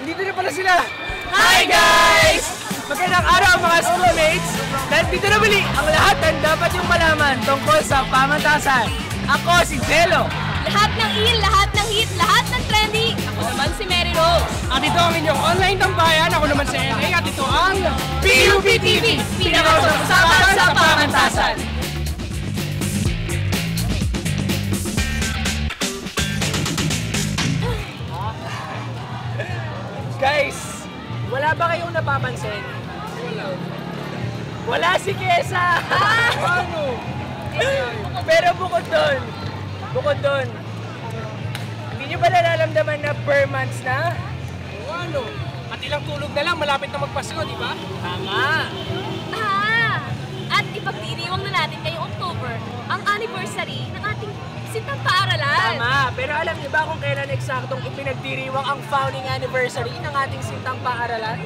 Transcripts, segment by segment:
Nandito na pala sila! Hi guys! Magandang araw mga schoolmates! Nandito na muli ang lahat ng dapat yung malaman tungkol sa pamantasan. Ako si Jello. Lahat ng il, lahat ng hit, lahat ng trendy. Ako naman si Mary Rose. At ito ang inyong online tambayan. Ako naman si LA at ito ang PUP TV, pinakausapan sa pamantasan. Guys, wala ba kayong napapansin? Wala si Kesa! Ano? Pero bukod doon, hindi nyo ba nalaramdaman na per months na? Ano? At ilang tulog na lang, malapit na magpasko, di ba? Tama! At ipagdiriwang na natin ngayong October ang anniversary ng ating sintang paaralan. Tama! Pero alam niyo ba kung kailan eksaktong ipinagdiriwang ang founding anniversary ng ating sintang paaralan?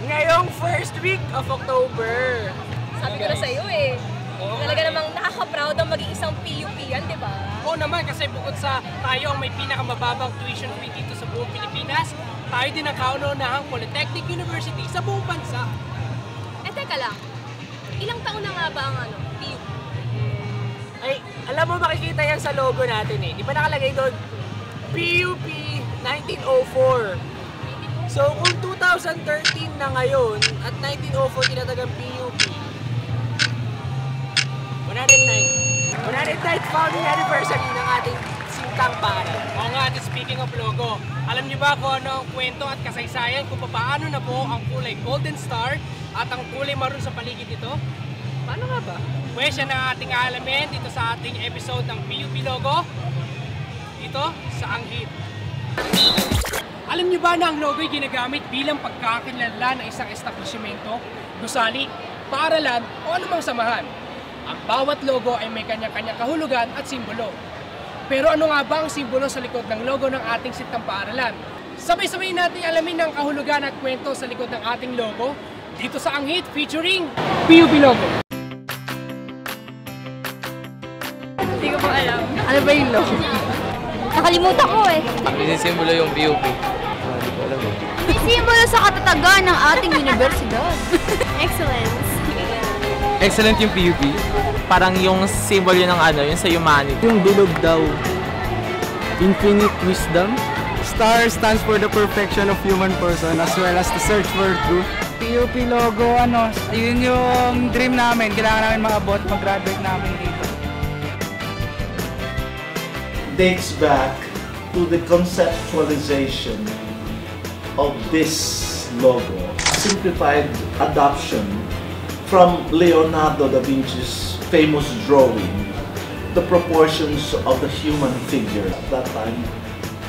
Ngayong first week of October. Sabi ko na sa iyo eh. Talaga namang nakaka-proud ang maging isang PUP yan, di ba? Oo naman, kasi bukod sa tayo ang may pinakamababang tuition fee dito sa buong Pilipinas, tayo din ang kauna-unahang Polytechnic University sa buong bansa. Eh teka lang, ilang taon na nga ba ang PUP? Ay, alam mo makikita yan sa logo natin eh. Di ba nakalagay doon? PUP 1904. So kung 2013 na ngayon at 1904 tinatagang PUP, 109th founding anniversary ng ating sintang paaralan. Oo nga, at speaking of logo, alam niyo ba kung ano ang kwento at kasaysayan kung paano na po ang kulay Golden Star at ang kulay maroon sa paligid nito? Paano nga ba? Pwes yan ang ating aalamin dito sa ating episode ng PUP logo dito sa Anghit. Alam niyo ba na ang logo ay ginagamit bilang pagkakilala ng isang establishmento, gusali, paaralan o anumang samahan? Ang bawat logo ay may kanya-kanyang kahulugan at simbolo. Pero ano nga ba ang simbolo sa likod ng logo ng ating sintang paaralan? Sabay-sabay natin alamin ang kahulugan at kwento sa likod ng ating logo dito sa Anghit featuring PUP logo. Hindi ko po alam. Ano ba yung logo? Nakalimutan ko eh. May simbolo yung PUP. Hindi ko alam eh. May simbolo sa katatagan ng ating universidad. Excellence. Excellent yung PUP. Parang yung symbol yun ng ano, yun sa humanity. Yung bilog daw. Infinite wisdom. STAR stands for the perfection of human person as well as the search for truth. PUP logo, yun yung dream namin. Kailangan namin maabot, mag-graduate namin dito. Dates back to the conceptualization of this logo, simplified adoption from Leonardo da Vinci's famous drawing, the proportions of the human figure. At that time,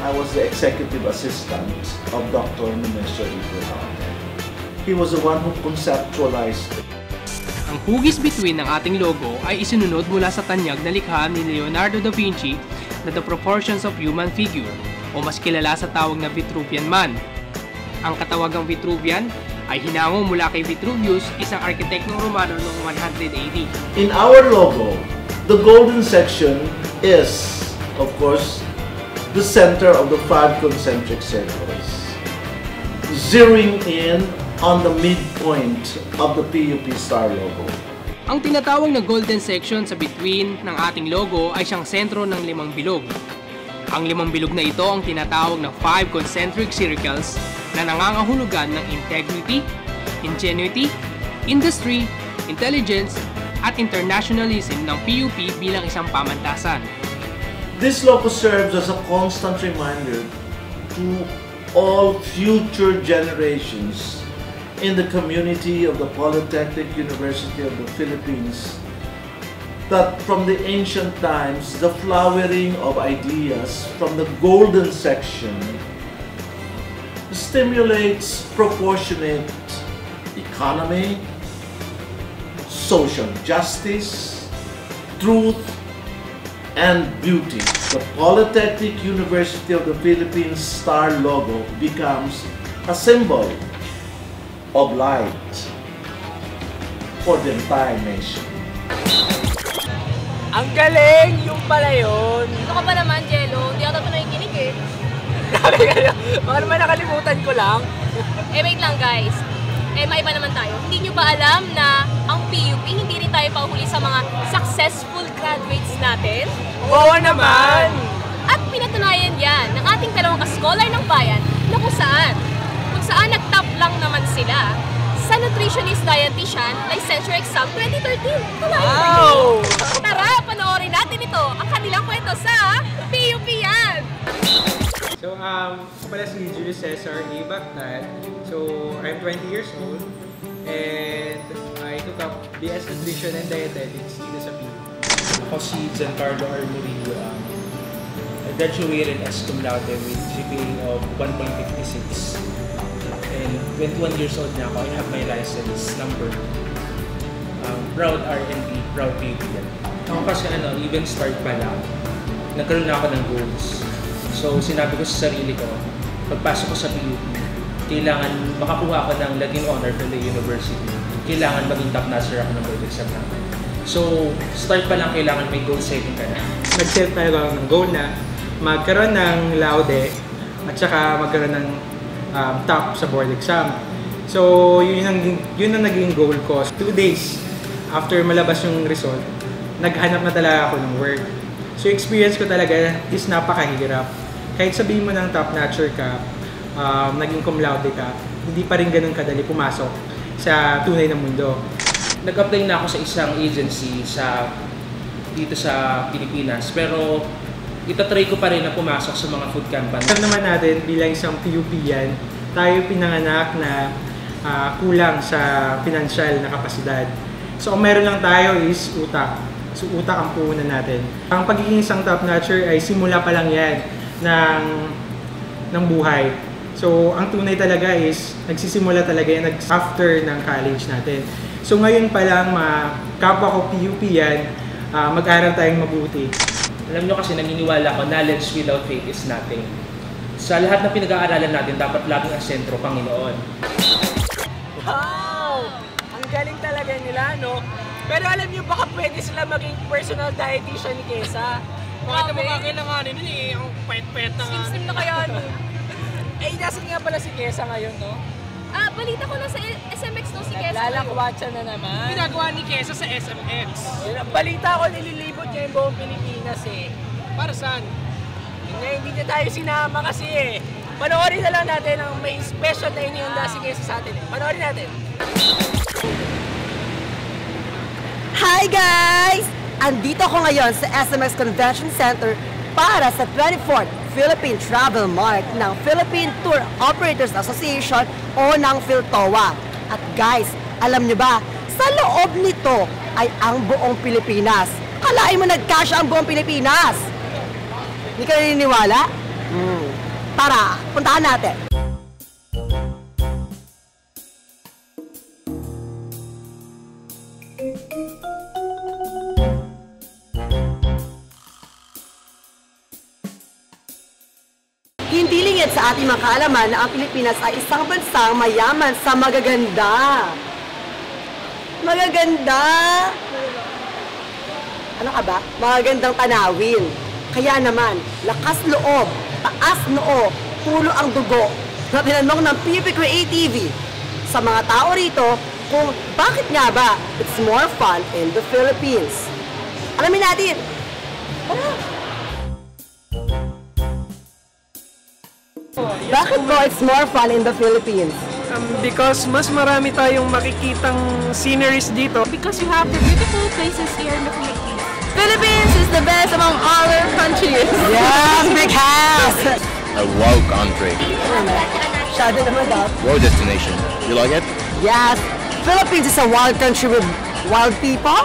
I was the executive assistant of Dr. Nemesio Ibrahim. He was the one who conceptualized it. Ang hugis bituin ng ating logo ay isinunod mula sa tanyag na likha ni Leonardo da Vinci na The Proportions of Human Figure o mas kilala sa tawag na Vitruvian Man. Ang katawagang Vitruvian ay hinango mula kay Vitruvius, isang arkitektong Romano noong 100 AD. In our logo, the golden section is, of course, the center of the 5 concentric circles, zeroing in on the midpoint of the PUP star logo. Ang tinatawag na golden section sa between ng ating logo ay siyang sentro ng 5 bilog. Ang 5 bilog na ito ang tinatawag na 5 concentric circles na nangangahulugan ng integrity, ingenuity, industry, intelligence, at internationalism ng PUP bilang isang pamantasan. This logo serves as a constant reminder to all future generations in the community of the Polytechnic University of the Philippines that from the ancient times, the flowering of ideas from the golden section stimulates proportionate economy, social justice, truth, and beauty. The Polytechnic University of the Philippines star logo becomes a symbol of light for the entire nation. Ang galing! Yung pala yun! Ano ka ba naman, Jello? Hindi ako ito nakikinig eh. Grabe kayo! Baka naman nakalimutan lang. Wait lang guys. Maiba naman tayo. Hindi nyo ba alam na ang PUP, hindi rin tayo pauhuli sa mga successful graduates natin? Oo naman! At pinatunayan yan ng ating dalawang ka-scholar ng bayan na kung saan nag-top lang naman sila sa Nutritionist Dietitian Licensure Exam 2013. Wow! Tara, panoorin natin ito, ang kanilang kwento sa PUP yan! So, pala si Julius Cesar A. Bactan. So, I'm 20 years old and I took up BS Nutrition and Dietetics dito sa PUP. Ako si Giancarlo R. Murillo. I graduated as cum laude with GPA of 1.56. And 21 years old na ako, I have my license number. Proud RNB, proud PUP yan. Ako kasi even start pa lang, nagkaroon na ako ng goals. So, sinabi ko sa sarili ko, pagpasok ko sa PUP, kailangan makakuha ko ng Latin Honor from the university. Kailangan maging top notcher ako ng board exam namin. So, start pa lang kailangan may goal setting ka na. Nag-set tayo ng goal na magkaroon ng laude at saka magkaroon ng top sa board exam. So, yun ang naging goal ko. 2 days after malabas yung result, naghanap na talaga ako ng work. So, experience ko talaga is napakahirap. Kahit sabihin mo ng top notcher ka, naging cum laude ka, hindi pa rin ganun kadali pumasok sa tunay na mundo. Nag-apply na ako sa isang agency dito sa Pilipinas, pero itatry ko pa rin na pumasok sa mga food company. Alam naman natin, bilang isang PUP-yan, tayo pinanganak na kulang sa financial na kapasidad. So, ang meron lang tayo is utak. So, utak ang puhunan natin. Ang pagiging isang top notcher ay simula pa lang yan ng buhay. So, ang tunay talaga is nagsisimula talaga yan after ng college natin. So, ngayon pa lang, kapwa ko PUP yan, mag-aral tayong mabuti. Alam nyo kasi naniniwala ko, knowledge without faith is nothing. Sa lahat ng pinag-aaralan natin, dapat laging ang sentro, Panginoon. Wow! Ang galing talaga nila, no? Pero alam niyo, baka pwede sila maging personal dietitian ni Kesa. Bakit naman kakailanganin nun eh? Ang pet-pet na nga. Slim na kaya ano? Nasaan nga pala si Kesa ngayon, no? Balita ko na sa SMX no si Kesa. Naglalakwatsya na naman. Ginagawa ni Kesa sa SMX. Balita ko, nililibot niya yung buong Pilipinas eh. Para saan? Hindi niya tayo sinama kasi eh. Panoorin na lang natin ang may special na iniunda si Kesa sa atin. Panoorin natin. Hi guys! Andito ako ngayon sa SMX Convention Center para sa 24th Philippine Travel Mart ng Philippine Tour Operators Association o ng PhilTOA. At guys, alam nyo ba, sa loob nito ay ang buong Pilipinas. Kalain mo nagkasya ang buong Pilipinas! Hindi ka naniniwala? Tara, puntahan natin! Hindi lingid sa ating mga kaalaman na ang Pilipinas ay isang bansang mayaman sa magaganda. Magaganda! Ano ka ba? Magagandang tanawin. Kaya naman, lakas loob, taas noo, tulo ang dugo na tinanong ng PUP Creative sa mga tao rito kung bakit nga ba it's more fun in the Philippines. Alamin natin! Bakit po it's more fun in the Philippines? Because mas marami tayong makikitang sceneries dito. Because you have the beautiful places here in the Philippines. Philippines is the best among all our countries. Yes, big house! A wow country. Shadow naman daw. Wow destination. You like it? Yes, Philippines is a wild country with wild people.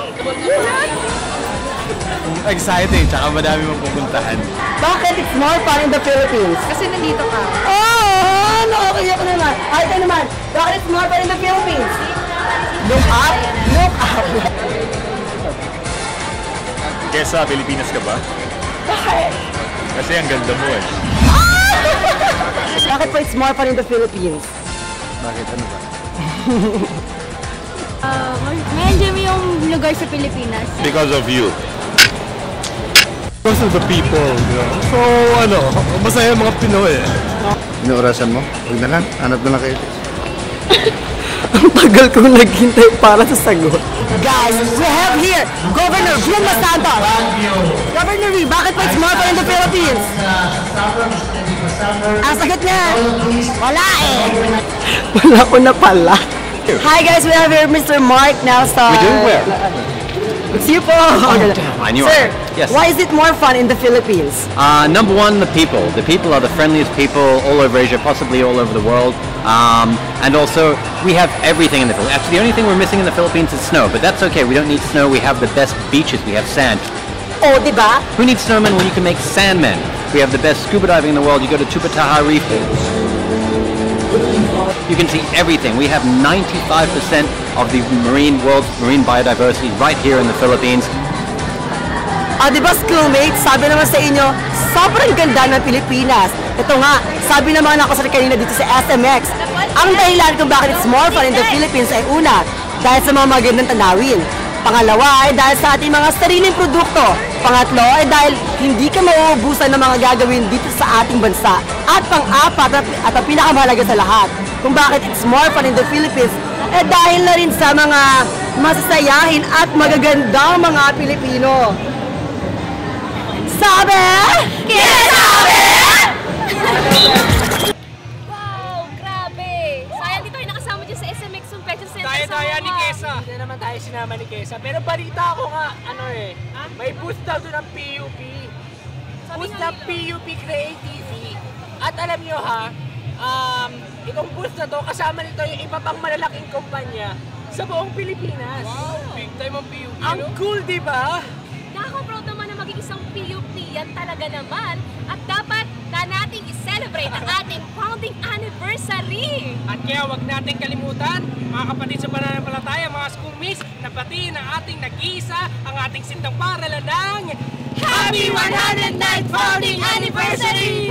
Exciting, tsaka madami mong pupuntahan. Bakit it's more fun in the Philippines? Kasi nandito ka. Oh, nakakaya ko naman. Ay, ito naman. Bakit it's more fun in the Philippines? Look up, look up. Kesa, Pilipinas ka ba? Bakit? Kasi ang ganda mo eh. Bakit po it's more fun in the Philippines? Bakit? Ano ba? May-enjoy mo yung lugar sa Pilipinas. Because of you. Because of the people, you know? So, masaya mga Pinoy eh. Inaorasan mo? Huwag na lang. Hanap na lang kayo. Ang tagal kong naghintay para sa sagot. Guys, we have here Governor Vilma Santos. Governor V, bakit pa it's more fun in the Philippines? Ang sagot niya, wala eh. Wala ko na pala. Hi guys, we have here Mr. Mark Nelson. We do? Where? It's you po. I knew Sir, it. Yes. why is it more fun in the Philippines? Number one, the people. The people are the friendliest people all over Asia, possibly all over the world. And also, we have everything in the Philippines. Actually, the only thing we're missing in the Philippines is snow, but that's okay. We don't need snow. We have the best beaches. We have sand. Oh, diba? Who needs snowmen when you can make sandmen? We have the best scuba diving in the world. You go to Tupataha Reef. You can see everything. We have 95% of the world's marine biodiversity right here in the Philippines. Ah, di ba schoolmates, sabi naman sa inyo, sobrang ganda ng Pilipinas. Ito nga, sabi ng mga nakasari kanina dito sa SMX, ang dahilan kung bakit it's more fun in the Philippines ay una, dahil sa mga magandang tanawin. Pangalawa ay dahil sa ating mga sariling produkto. Pangatlo ay dahil hindi ka mauubusan ng mga gagawin dito sa ating bansa. At pang-apat at ang pinakamahalaga sa lahat, kung bakit it's more fun in the Philippines, eh dahil na rin sa mga masasayahin at magagandang mga Pilipino. Sabi? Kinasabi? Wow, grabe! Sayang di tayo nakasama dyan sa SMX Convention Center. Daya-daya ni Kesa. Hindi na naman tayo sinama ni Kesa. Pero balita ko nga, may boost daw doon ng PUP. Boost ng PUP Creativity. At alam nyo ha, itong boost na to, kasama nito yung iba pang malalaking kumpanya sa buong Pilipinas. Wow, big time ang PUP. Ang cool, di ba? Nakaka-proud naman na maging isang PUP, yan talaga naman. At dapat na nating i-celebrate ang ating founding anniversary. At kaya wag natin kalimutan, mga kapatid sa pananampalataya, mga schoolmates, na batiin ang ating nag-iisa, ang ating sindang paralan ng Happy 109th Founding Anniversary!